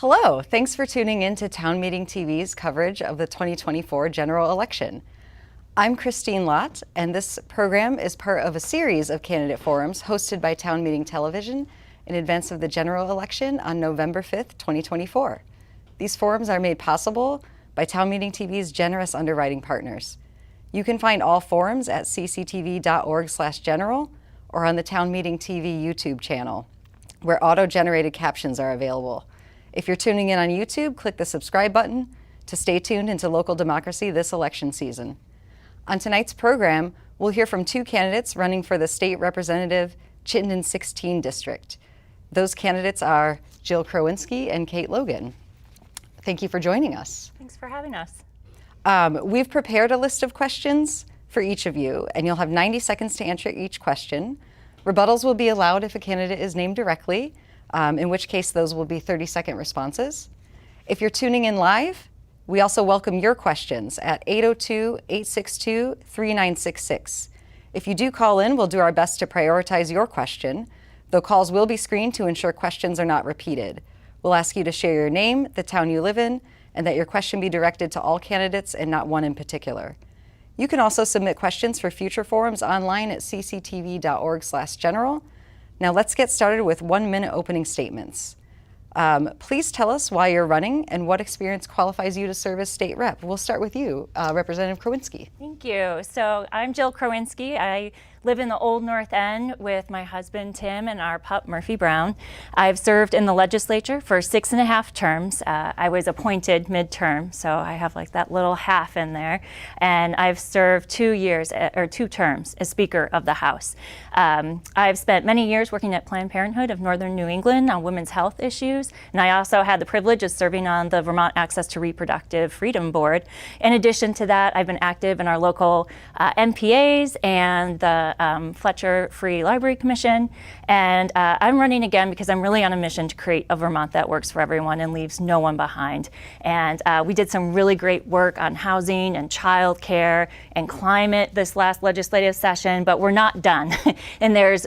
Hello, thanks for tuning in to Town Meeting TV's coverage of the 2024 general election. I'm Kristine Lott, and this program is part of a series of candidate forums hosted by Town Meeting Television in advance of the general election on November 5th, 2024. These forums are made possible by Town Meeting TV's generous underwriting partners. You can find all forums at cctv.org/general or on the Town Meeting TV YouTube channel, where auto-generated captions are available. If you're tuning in on YouTube, click the subscribe button to stay tuned into local democracy this election season. On tonight's program, we'll hear from two candidates running for the State Representative Chittenden 16 District. Those candidates are Jill Krowinski and Kate Logan. Thank you for joining us. Thanks for having us. We've prepared a list of questions for each of you, and you'll have 90 seconds to answer each question. Rebuttals will be allowed if a candidate is named directly, in which case those will be 30-second responses. If you're tuning in live, we also welcome your questions at 802-862-3966. If you do call in, we'll do our best to prioritize your question, though calls will be screened to ensure questions are not repeated. We'll ask you to share your name, the town you live in, and that your question be directed to all candidates and not one in particular. You can also submit questions for future forums online at cctv.org/general. Now let's get started with 1-minute opening statements. Please tell us why you're running and what experience qualifies you to serve as state rep. We'll start with you, Representative Krowinski. Thank you. So I'm Jill Krowinski. I live in the Old North End with my husband Tim and our pup Murphy Brown. I've served in the legislature for 6.5 terms. I was appointed midterm, so I have like that little half in there. And I've served 2 terms as Speaker of the House. I've spent many years working at Planned Parenthood of Northern New England on women's health issues. And I also had the privilege of serving on the Vermont Access to Reproductive Freedom Board. In addition to that, I've been active in our local MPAs and the Fletcher Free Library Commission. And I'm running again because I'm really on a mission to create a Vermont that works for everyone and leaves no one behind. And we did some really great work on housing and childcare and climate this last legislative session, but we're not done. And there's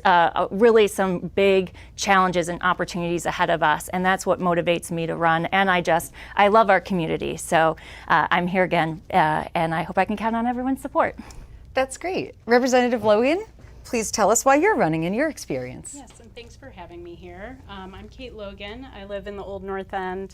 really some big challenges and opportunities ahead of us. And that's what motivates me to run. And I love our community. So I'm here again, and I hope I can count on everyone's support. That's great. Representative Logan, please tell us why you're running and your experience. Yes, and thanks for having me here. I'm Kate Logan. I live in the Old North End.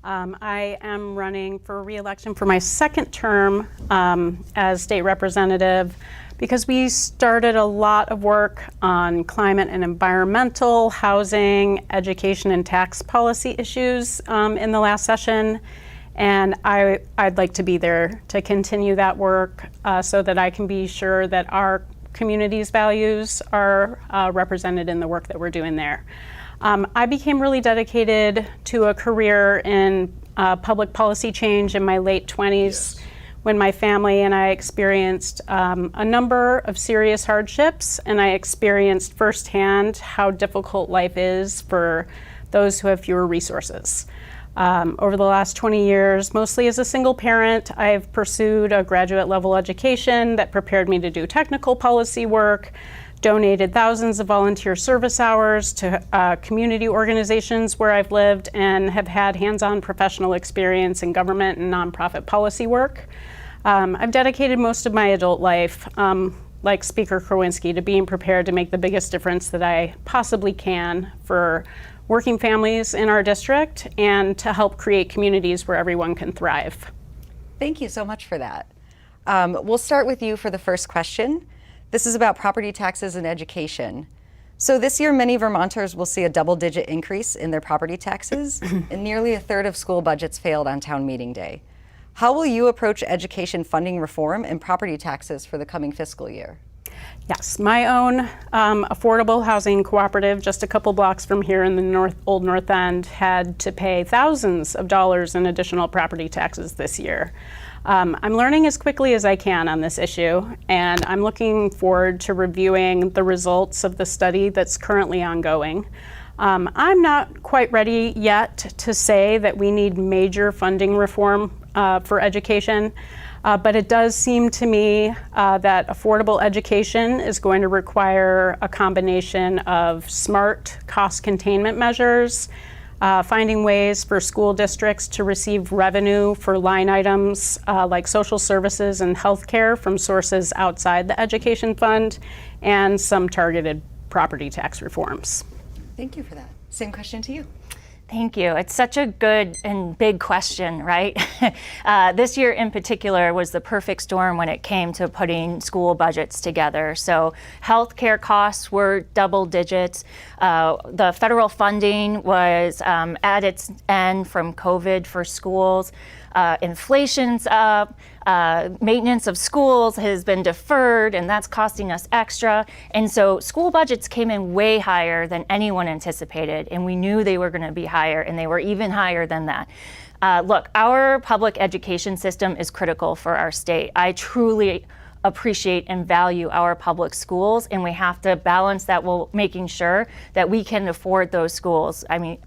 I am running for re-election for my second term as state representative because we started a lot of work on climate and environmental, housing, education, and tax policy issues in the last session. And I'd like to be there to continue that work so that I can be sure that our community's values are represented in the work that we're doing there. I became really dedicated to a career in public policy change in my late 20s when my family and I experienced a number of serious hardships, and I experienced firsthand how difficult life is for those who have fewer resources. Over the last 20 years, mostly as a single parent, I've pursued a graduate level education that prepared me to do technical policy work, donated thousands of volunteer service hours to community organizations where I've lived, and have had hands-on professional experience in government and nonprofit policy work. I've dedicated most of my adult life, like Speaker Krowinski, to being prepared to make the biggest difference that I possibly can for working families in our district and to help create communities where everyone can thrive. Thank you so much for that. We'll start with you for the first question. This is about property taxes and education. So this year, many Vermonters will see a double-digit increase in their property taxes, and nearly a third of school budgets failed on town meeting day. How will you approach education funding reform and property taxes for the coming fiscal year? Yes, my own affordable housing cooperative just a couple blocks from here in the Old North End had to pay thousands of dollars in additional property taxes this year. I'm learning as quickly as I can on this issue, and I'm looking forward to reviewing the results of the study that's currently ongoing. I'm not quite ready yet to say that we need major funding reform for education. But it does seem to me that affordable education is going to require a combination of smart cost containment measures, finding ways for school districts to receive revenue for line items like social services and healthcare from sources outside the education fund, and some targeted property tax reforms. Thank you for that. Same question to you. Thank you. It's such a good and big question, right? This year in particular was the perfect storm when it came to putting school budgets together. So healthcare costs were double digits. The federal funding was at its end from COVID for schools. Inflation's up. Maintenance of schools has been deferred, and that's costing us extra. And so school budgets came in way higher than anyone anticipated, and we knew they were going to be higher, and they were even higher than that. Look, our public education system is critical for our state. I truly appreciate and value our public schools, and we have to balance that while making sure that we can afford those schools. I mean,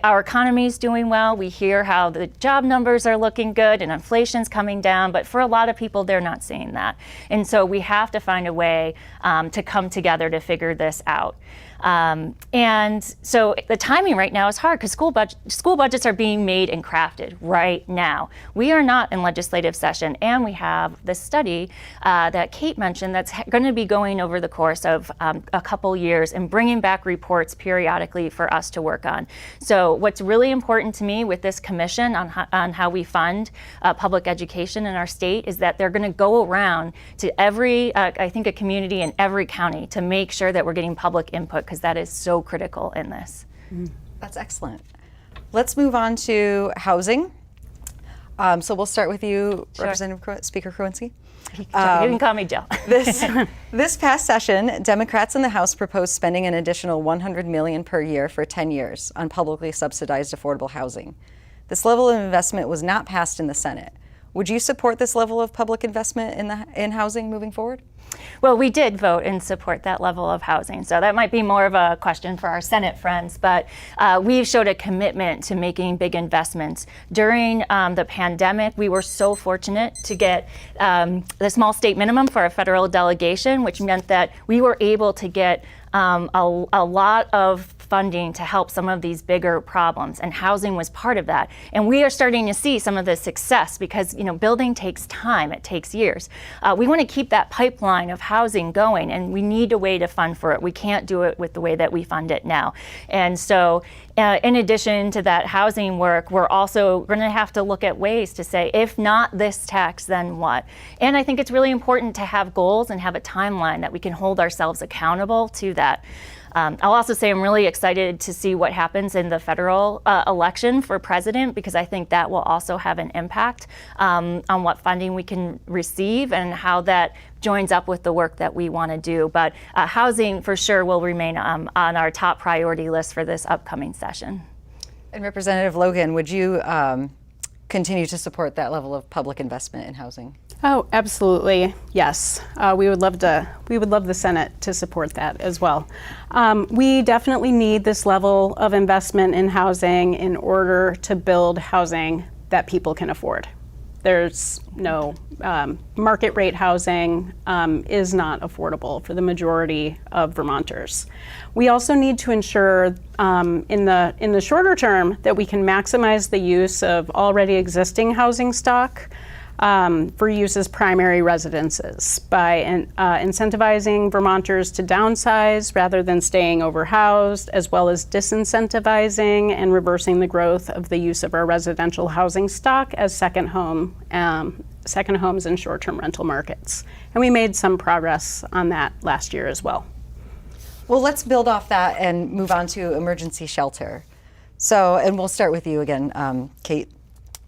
our economy is doing well. We hear how the job numbers are looking good and inflation's coming down, but for a lot of people, they're not seeing that. And so we have to find a way to come together to figure this out. And so the timing right now is hard because school budgets are being made and crafted right now. We are not in legislative session, and we have this study that Kate mentioned that's going to be going over the course of a couple years and bringing back reports periodically for us to work on. So what's really important to me with this commission on how we fund public education in our state is that they're going to go around to every, I think, a community in every county to make sure that we're getting public input, because that is so critical in this. That's excellent. Let's move on to housing. So we'll start with you, Sure. Representative Speaker Krowinski. You can call me Jill. This past session, Democrats in the House proposed spending an additional $100 million per year for 10 years on publicly subsidized affordable housing. This level of investment was not passed in the Senate. Would you support this level of public investment in housing moving forward? Well, we did vote and support that level of housing, so that might be more of a question for our Senate friends, but we've showed a commitment to making big investments. During the pandemic, we were so fortunate to get the small state minimum for a federal delegation, which meant that we were able to get a lot of funding to help some of these bigger problems, and housing was part of that. And we are starting to see some of the success because, you know, building takes time, it takes years. We want to keep that pipeline of housing going, and we need a way to fund for it. We can't do it with the way that we fund it now. And so in addition to that housing work, we're also going to have to look at ways to say, if not this tax, then what? And I think it's really important to have goals and have a timeline that we can hold ourselves accountable to that. I'll also say I'm really excited to see what happens in the federal election for president, because I think that will also have an impact on what funding we can receive and how that joins up with the work that we want to do. But housing for sure will remain on our top priority list for this upcoming session. And Representative Logan, would you continue to support that level of public investment in housing? Oh, absolutely, yes. We would love the Senate to support that as well. We definitely need this level of investment in housing in order to build housing that people can afford. There's no market rate housing is not affordable for the majority of Vermonters. We also need to ensure in the shorter term that we can maximize the use of already existing housing stock for use as primary residences by incentivizing Vermonters to downsize rather than staying overhoused, as well as disincentivizing and reversing the growth of the use of our residential housing stock as second homes in short-term rental markets. And we made some progress on that last year as well. Well, let's build off that and move on to emergency shelter. So, and we'll start with you again, Kate.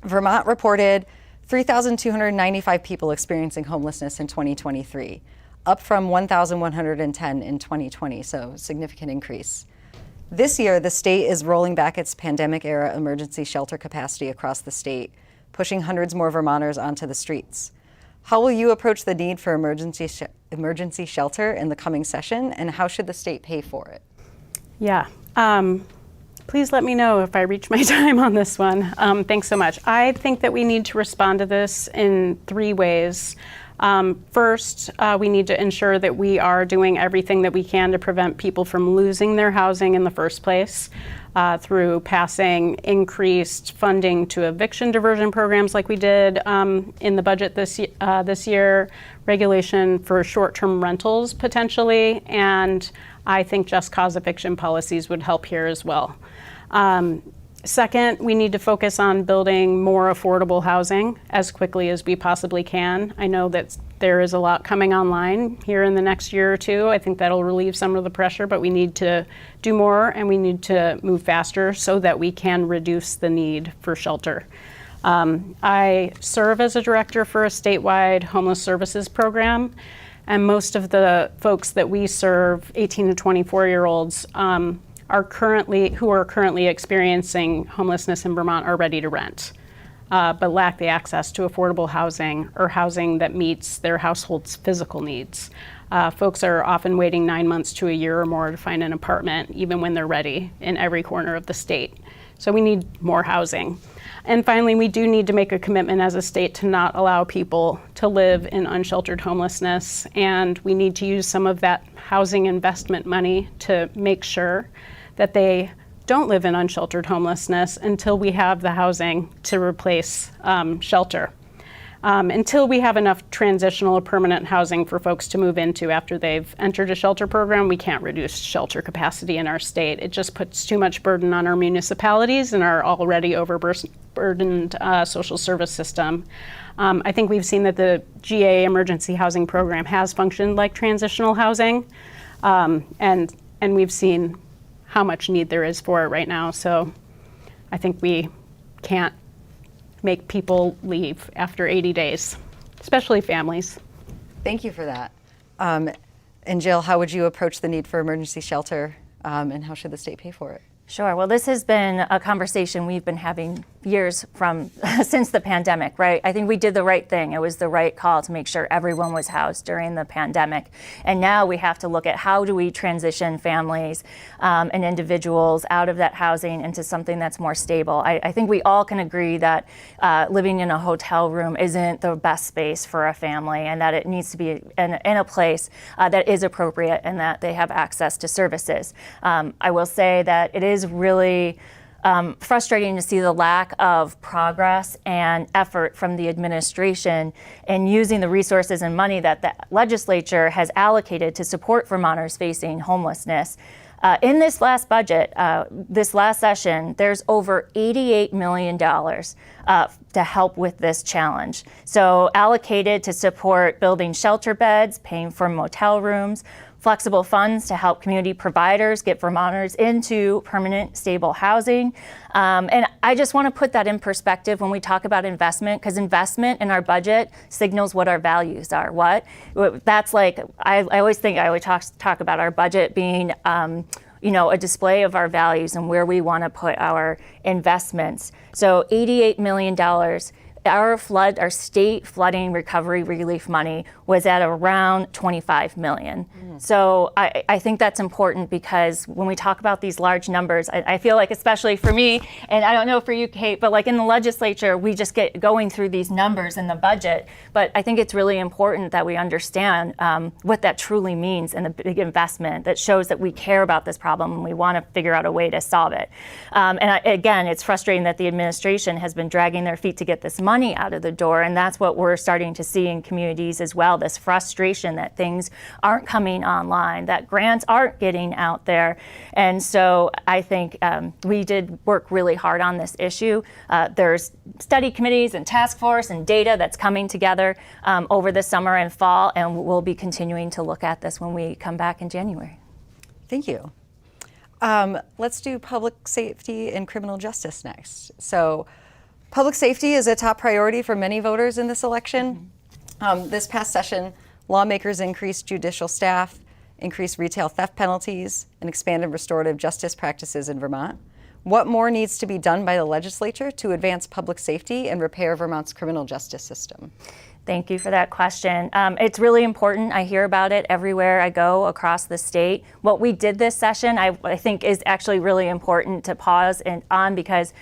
Vermont reported 3,295 people experiencing homelessness in 2023, up from 1,110 in 2020, so significant increase. This year, the state is rolling back its pandemic-era emergency shelter capacity across the state, pushing hundreds more Vermonters onto the streets. How will you approach the need for emergency shelter in the coming session, and how should the state pay for it? Yeah. Please let me know if I reach my time on this one. Thanks so much. I think that we need to respond to this in three ways. First, we need to ensure that we are doing everything that we can to prevent people from losing their housing in the first place through passing increased funding to eviction diversion programs like we did in the budget this year, regulation for short-term rentals potentially, and I think just cause eviction policies would help here as well. Second, we need to focus on building more affordable housing as quickly as we possibly can. I know that there is a lot coming online here in the next year or two. I think that'll relieve some of the pressure, but we need to do more and we need to move faster so that we can reduce the need for shelter. I serve as a director for a statewide homeless services program, and most of the folks that we serve, 18 to 24-year-olds, who are currently experiencing homelessness in Vermont are ready to rent, but lack the access to affordable housing or housing that meets their household's physical needs. Folks are often waiting 9 months to a year or more to find an apartment, even when they're ready, in every corner of the state. So we need more housing. And finally, we do need to make a commitment as a state to not allow people to live in unsheltered homelessness, and we need to use some of that housing investment money to make sure that they don't live in unsheltered homelessness until we have the housing to replace shelter. Until we have enough transitional or permanent housing for folks to move into after they've entered a shelter program, we can't reduce shelter capacity in our state. It just puts too much burden on our municipalities and our already overburdened social service system. I think we've seen that the GA emergency housing program has functioned like transitional housing, and we've seen how much need there is for it right now. So I think we can't make people leave after 80 days, especially families. Thank you for that. And Jill, how would you approach the need for emergency shelter, and how should the state pay for it? Sure. Well, this has been a conversation we've been having years from since the pandemic, right? I think we did the right thing. It was the right call to make sure everyone was housed during the pandemic. And now we have to look at how do we transition families and individuals out of that housing into something that's more stable. I think we all can agree that living in a hotel room isn't the best space for a family, and that it needs to be in a place that is appropriate and that they have access to services. I will say that it is really frustrating to see the lack of progress and effort from the administration in using the resources and money that the legislature has allocated to support Vermonters facing homelessness. In this last budget, this last session, there's over $88 million to help with this challenge. So allocated to support building shelter beds, paying for motel rooms, flexible funds to help community providers get Vermonters into permanent, stable housing. And I just want to put that in perspective when we talk about investment, because investment in our budget signals what our values are. That's like, I always talk about our budget being a display of our values and where we want to put our investments. So $88 million. Our state flooding recovery relief money was at around $25 million. So I think that's important, because when we talk about these large numbers, I feel like, especially for me, and I don't know for you, Kate, but like in the legislature, we just get going through these numbers in the budget. But I think it's really important that we understand what that truly means in a big investment that shows that we care about this problem and we want to figure out a way to solve it. Again, it's frustrating that the administration has been dragging their feet to get this money out of the door, and that's what we're starting to see in communities as well, this frustration that things aren't coming online, that grants aren't getting out there. And so I think we did work really hard on this issue. There's study committees and task force and data that's coming together over the summer and fall, and we'll be continuing to look at this when we come back in January. Thank you. Let's do public safety and criminal justice next. So public safety is a top priority for many voters in this election. This past session, lawmakers increased judicial staff, increased retail theft penalties, and expanded restorative justice practices in Vermont. What more needs to be done by the legislature to advance public safety and repair Vermont's criminal justice system? Thank you for that question. It's really important. I hear about it everywhere I go across the state. What we did this session, I think, is actually really important to pause on, because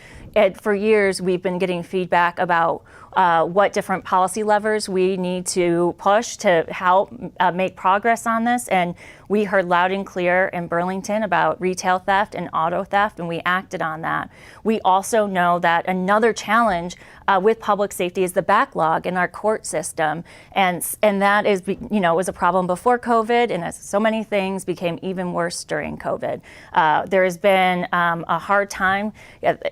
for years, we've been getting feedback about what different policy levers we need to push to help make progress on this. And we heard loud and clear in Burlington about retail theft and auto theft, and we acted on that. We also know that another challenge with public safety is the backlog in our court system. And that is, was a problem before COVID, and as so many things became even worse during COVID. There has been a hard time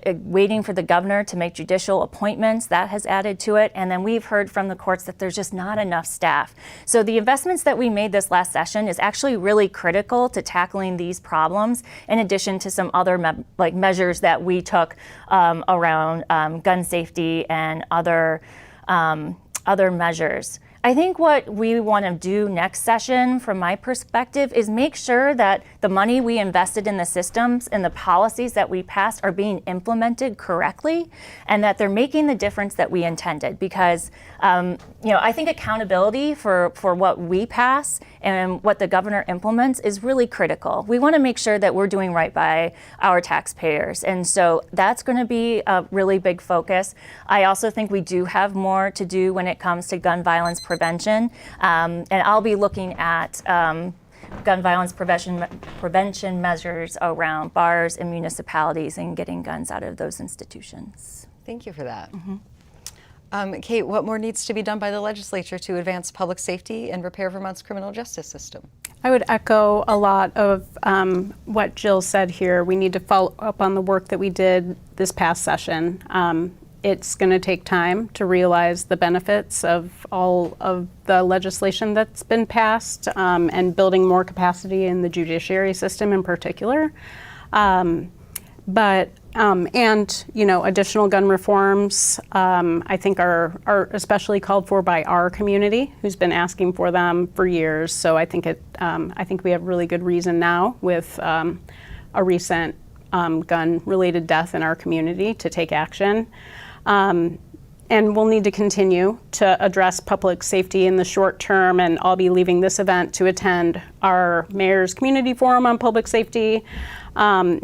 waiting for the governor to make judicial appointments. That has added to it. And then we've heard from the courts that there's just not enough staff. So the investments that we made this last session is actually really critical to tackling these problems, in addition to some other measures that we took around gun safety and other measures. I think what we want to do next session, from my perspective, is make sure that the money we invested in the systems and the policies that we passed are being implemented correctly, and that they're making the difference that we intended. Because I think accountability for what we pass and what the governor implements is really critical. We want to make sure that we're doing right by our taxpayers, and so that's going to be a really big focus. I also think we do have more to do when it comes to gun violence prevention, and I'll be looking at gun violence prevention measures around bars and municipalities and getting guns out of those institutions. Thank you for that. Kate, what more needs to be done by the legislature to advance public safety and repair Vermont's criminal justice system? I would echo a lot of what Jill said here. We need to follow up on the work that we did this past session. It's going to take time to realize the benefits of all of the legislation that's been passed, and building more capacity in the judiciary system in particular. Additional gun reforms, I think are especially called for by our community, who's been asking for them for years. So I think we have really good reason now, with a recent gun-related death in our community, to take action. And we'll need to continue to address public safety in the short term, and I'll be leaving this event to attend our mayor's community forum on public safety. For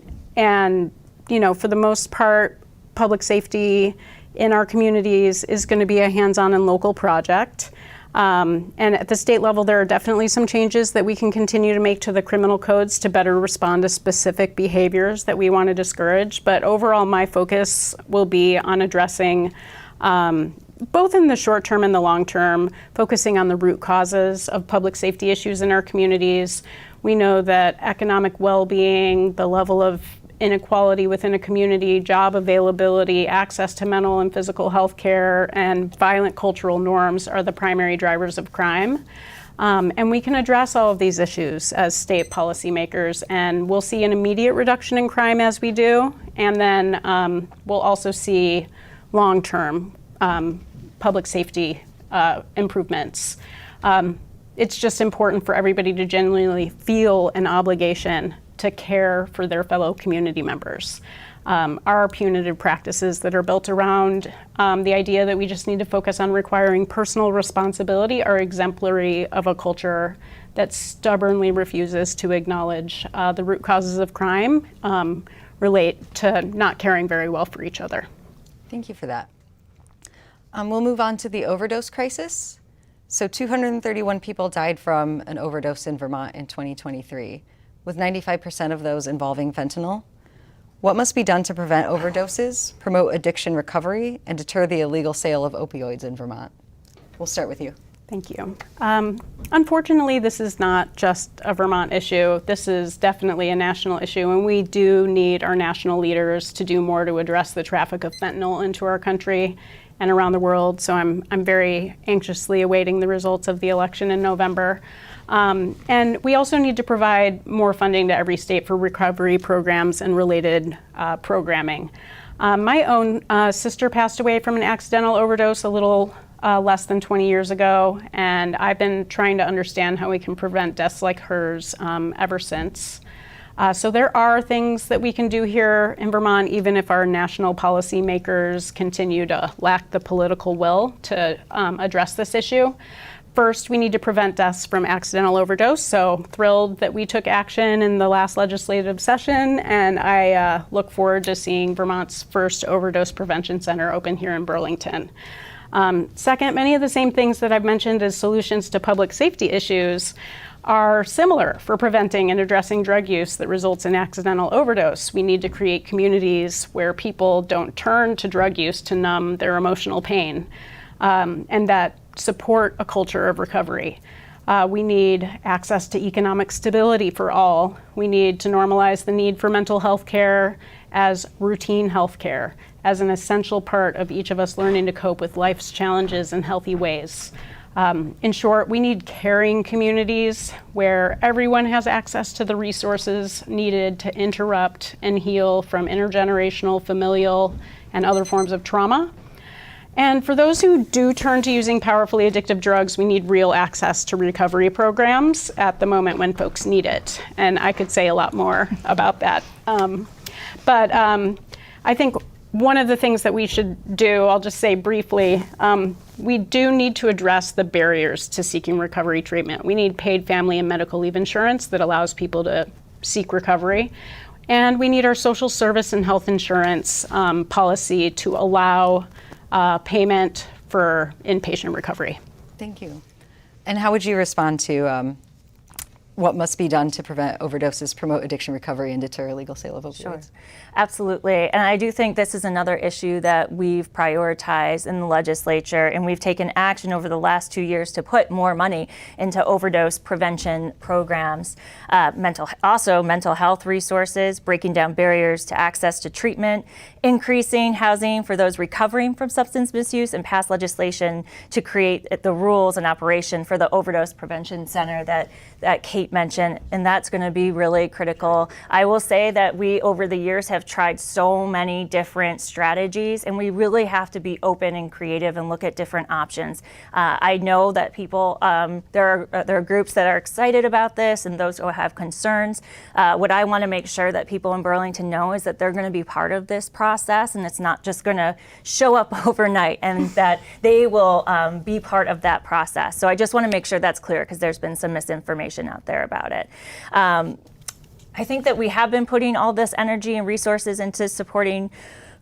the most part, public safety in our communities is going to be a hands-on and local project. And at the state level, there are definitely some changes that we can continue to make to the criminal codes to better respond to specific behaviors that we want to discourage. But overall, my focus will be on addressing, both in the short term and the long term, focusing on the root causes of public safety issues in our communities. We know that economic well-being, the level of inequality within a community, job availability, access to mental and physical health care, and violent cultural norms are the primary drivers of crime. And we can address all of these issues as state policymakers, and we'll see an immediate reduction in crime as we do, and then we'll also see long-term public safety improvements. It's just important for everybody to genuinely feel an obligation to care for their fellow community members. Our punitive practices that are built around the idea that we just need to focus on requiring personal responsibility are exemplary of a culture that stubbornly refuses to acknowledge the root causes of crime relate to not caring very well for each other. Thank you for that. We'll move on to the overdose crisis. So 231 people died from an overdose in Vermont in 2023, with 95% of those involving fentanyl. What must be done to prevent overdoses, promote addiction recovery, and deter the illegal sale of opioids in Vermont? We'll start with you. Thank you. Unfortunately, this is not just a Vermont issue. This is definitely a national issue, and we do need our national leaders to do more to address the traffic of fentanyl into our country and around the world. So I'm very anxiously awaiting the results of the election in November. And we also need to provide more funding to every state for recovery programs and related programming. My own sister passed away from an accidental overdose a little less than 20 years ago, and I've been trying to understand how we can prevent deaths like hers ever since. So there are things that we can do here in Vermont, even if our national policymakers continue to lack the political will to address this issue. First, we need to prevent deaths from accidental overdose. So thrilled that we took action in the last legislative session, and I look forward to seeing Vermont's first overdose prevention center open here in Burlington. Second, many of the same things that I've mentioned as solutions to public safety issues are similar for preventing and addressing drug use that results in accidental overdose. We need to create communities where people don't turn to drug use to numb their emotional pain, and that support a culture of recovery. We need access to economic stability for all. We need to normalize the need for mental health care as routine health care, as an essential part of each of us learning to cope with life's challenges in healthy ways. In short, we need caring communities where everyone has access to the resources needed to interrupt and heal from intergenerational, familial, and other forms of trauma. And for those who do turn to using powerfully addictive drugs, we need real access to recovery programs at the moment when folks need it. And I could say a lot more about that. But I think one of the things that we should do, I'll just say briefly, we do need to address the barriers to seeking recovery treatment. We need paid family and medical leave insurance that allows people to seek recovery. And we need our social service and health insurance policy to allow payment for inpatient recovery. Thank you. And how would you respond to what must be done to prevent overdoses, promote addiction recovery, and deter illegal sale of opioids? Sure. Absolutely. And I do think this is another issue that we've prioritized in the legislature, and we've taken action over the last 2 years to put more money into overdose prevention programs, mental health resources, breaking down barriers to access to treatment, increasing housing for those recovering from substance misuse, and pass legislation to create the rules and operation for the overdose prevention center that Kate mentioned, and that's going to be really critical. I will say that we, over the years, have tried so many different strategies, and we really have to be open and creative and look at different options. I know that people, there are groups that are excited about this and those who have concerns. What I want to make sure that people in Burlington know is that they're going to be part of this process, and it's not just going to show up overnight, and that they will be part of that process. So I just want to make sure that's clear, because there's been some misinformation out there about it. I think that we have been putting all this energy and resources into supporting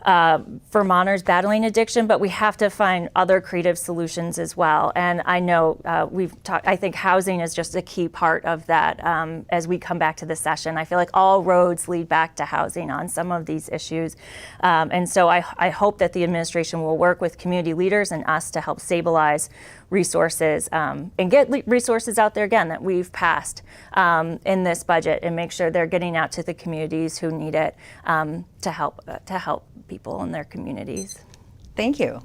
Vermonters battling addiction, but we have to find other creative solutions as well. And I know I think housing is just a key part of that as we come back to the session. I feel like all roads lead back to housing on some of these issues. And so I hope that the administration will work with community leaders and us to help stabilize resources and get resources out there again that we've passed in this budget, and make sure they're getting out to the communities who need it to help people in their communities. Thank you.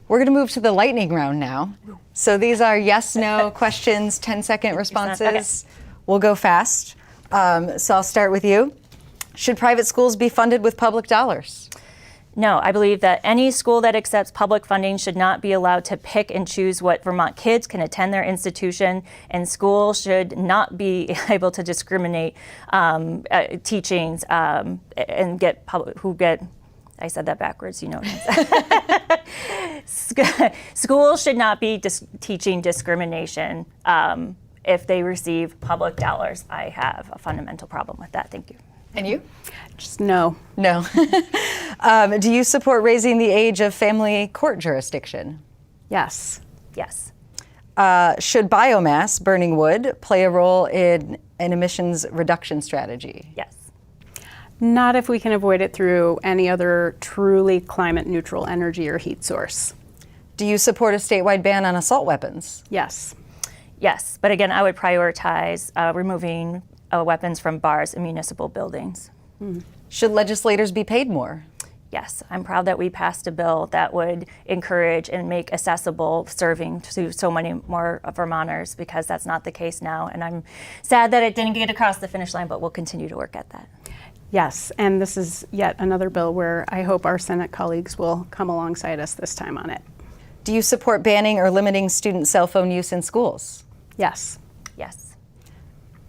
We're going to move to the lightning round now. So these are yes, no questions, 10-second responses. Okay. We'll go fast. So I'll start with you. Should private schools be funded with public dollars? No, I believe that any school that accepts public funding should not be allowed to pick and choose what Vermont kids can attend their institution, and schools should not be able to discriminate teachings and get I said that backwards, you know what I'm saying. Schools should not be teaching discrimination if they receive public dollars. I have a fundamental problem with that. Thank you. And you? Just no. No. Do you support raising the age of family court jurisdiction? Yes. Yes. Should biomass, burning wood, play a role in an emissions reduction strategy? Yes. Not if we can avoid it through any other truly climate neutral energy or heat source. Do you support a statewide ban on assault weapons? Yes. Yes, but again, I would prioritize removing weapons from bars and municipal buildings. Should legislators be paid more? Yes, I'm proud that we passed a bill that would encourage and make accessible serving to so many more Vermonters, because that's not the case now. And I'm sad that it didn't get across the finish line, but we'll continue to work at that. Yes, and this is yet another bill where I hope our Senate colleagues will come alongside us this time on it. Do you support banning or limiting student cell phone use in schools? Yes. Yes.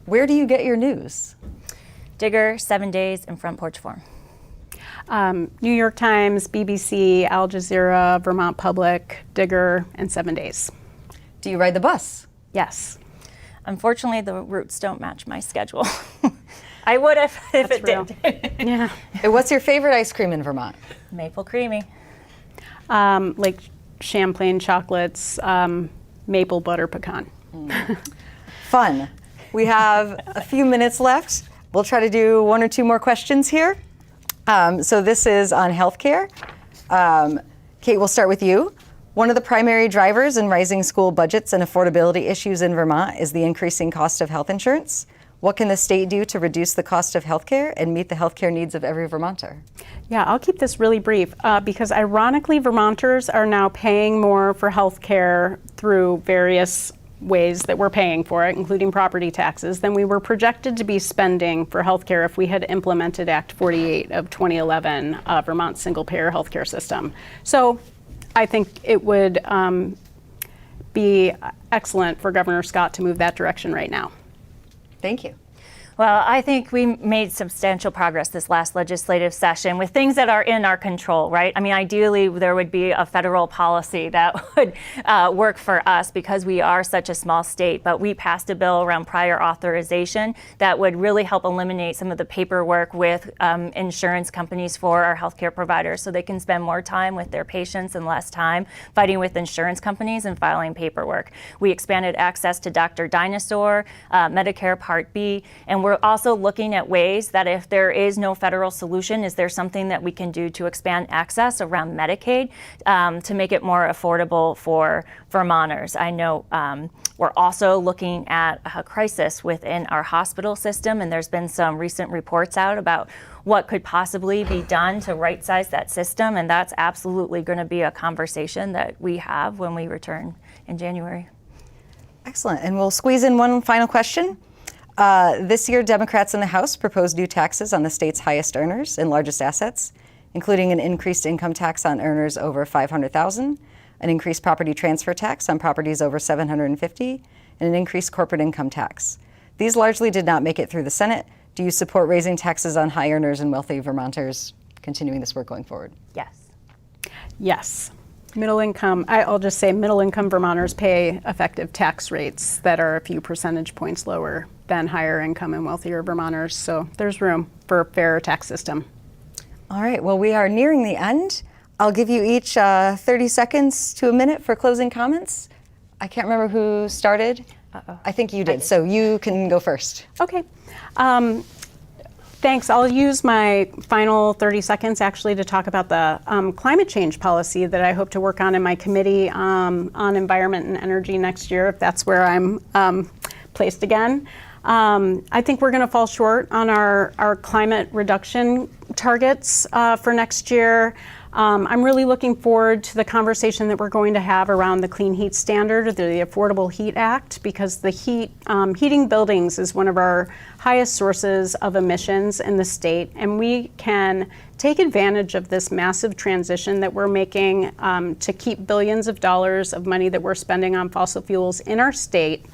Where do you get your news? Digger, 7 Days, and Front Porch Forum. New York Times, BBC, Al Jazeera, Vermont Public, Digger, and 7 Days. Do you ride the bus? Yes. Unfortunately, the routes don't match my schedule. I would if it did. Yeah. And what's your favorite ice cream in Vermont? Maple creamy. Like Champlain chocolates, maple butter pecan. Fun. We have a few minutes left. We'll try to do one or two more questions here. So this is on healthcare. Kate, we'll start with you. One of the primary drivers in rising school budgets and affordability issues in Vermont is the increasing cost of health insurance. What can the state do to reduce the cost of healthcare and meet the healthcare needs of every Vermonter? Yeah, I'll keep this really brief because ironically, Vermonters are now paying more for healthcare through various ways that we're paying for it, including property taxes, than we were projected to be spending for healthcare if we had implemented Act 48 of 2011, Vermont's single-payer healthcare system. So I think it would be excellent for Governor Scott to move that direction right now. Thank you. Well, I think we made substantial progress this last legislative session with things that are in our control, right? I mean, ideally, there would be a federal policy that would work for us because we are such a small state, but we passed a bill around prior authorization that would really help eliminate some of the paperwork with insurance companies for our healthcare providers so they can spend more time with their patients and less time fighting with insurance companies and filing paperwork. We expanded access to Dr. Dinosaur, Medicare Part B, and we're also looking at ways that if there is no federal solution, is there something that we can do to expand access around Medicaid to make it more affordable for Vermonters? I know we're also looking at a crisis within our hospital system, and there's been some recent reports out about what could possibly be done to right-size that system, and that's absolutely going to be a conversation that we have when we return in January. Excellent. And we'll squeeze in one final question. This year, Democrats in the House proposed new taxes on the state's highest earners and largest assets, including an increased income tax on earners over $500,000, an increased property transfer tax on properties over $750,000, and an increased corporate income tax. These largely did not make it through the Senate. Do you support raising taxes on high earners and wealthy Vermonters, continuing this work going forward? Yes. Yes. Middle income, I'll just say middle income Vermonters pay effective tax rates that are a few percentage points lower than higher income and wealthier Vermonters. So there's room for a fairer tax system. All right, well, we are nearing the end. I'll give you each 30 seconds to a minute for closing comments. I can't remember who started. I think you did, so you can go first. Okay. Thanks. I'll use my final 30 seconds actually to talk about the climate change policy that I hope to work on in my committee on environment and energy next year, if that's where I'm placed again. I think we're going to fall short on our climate reduction targets for next year. I'm really looking forward to the conversation that we're going to have around the Clean Heat Standard, or the Affordable Heat Act, because the heating buildings is one of our highest sources of emissions in the state, and we can take advantage of this massive transition that we're making to keep billions of dollars of money that we're spending on fossil fuels in our state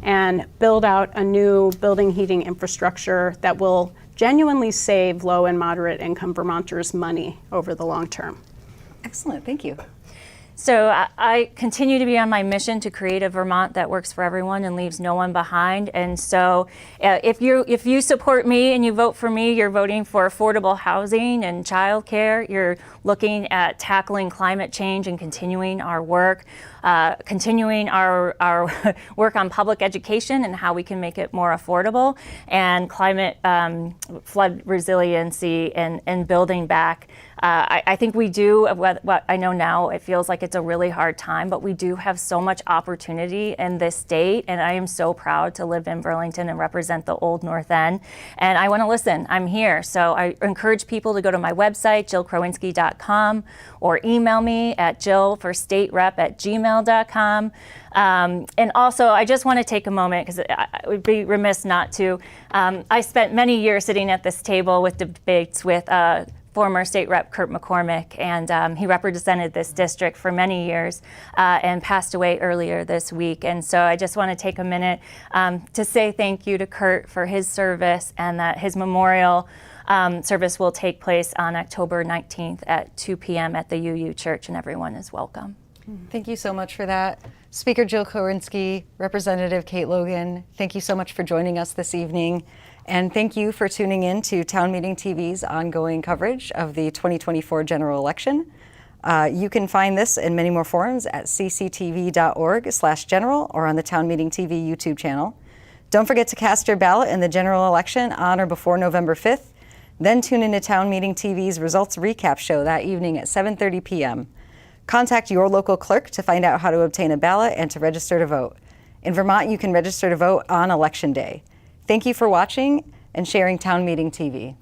and build out a new building heating infrastructure that will genuinely save low and moderate income Vermonters money over the long term. Excellent, thank you. So I continue to be on my mission to create a Vermont that works for everyone and leaves no one behind. And so if you support me and you vote for me, you're voting for affordable housing and childcare. You're looking at tackling climate change and continuing our work, continuing our work on public education and how we can make it more affordable, and climate flood resiliency and building back. I think we do, what I know now, it feels like it's a really hard time, but we do have so much opportunity in this state, and I am so proud to live in Burlington and represent the Old North End. And I want to listen. I'm here. So I encourage people to go to my website, jillkrowinski.com, or email me at jillforstaterep@gmail.com. And also, I just want to take a moment, because I would be remiss not to. I spent many years sitting at this table with debates with former State Rep Kurt McCormick, and he represented this district for many years and passed away earlier this week. And so I just want to take a minute to say thank you to Kurt for his service, and that his memorial service will take place on October 19th at 2 p.m. at the UU Church, and everyone is welcome. Thank you so much for that. Speaker Jill Krowinski, Representative Kate Logan, thank you so much for joining us this evening. And thank you for tuning in to Town Meeting TV's ongoing coverage of the 2024 general election. You can find this and many more forums at cctv.org/general or on the Town Meeting TV YouTube channel. Don't forget to cast your ballot in the general election on or before November 5th. Then tune into Town Meeting TV's results recap show that evening at 7:30 p.m. Contact your local clerk to find out how to obtain a ballot and to register to vote. In Vermont, you can register to vote on Election Day. Thank you for watching and sharing Town Meeting TV.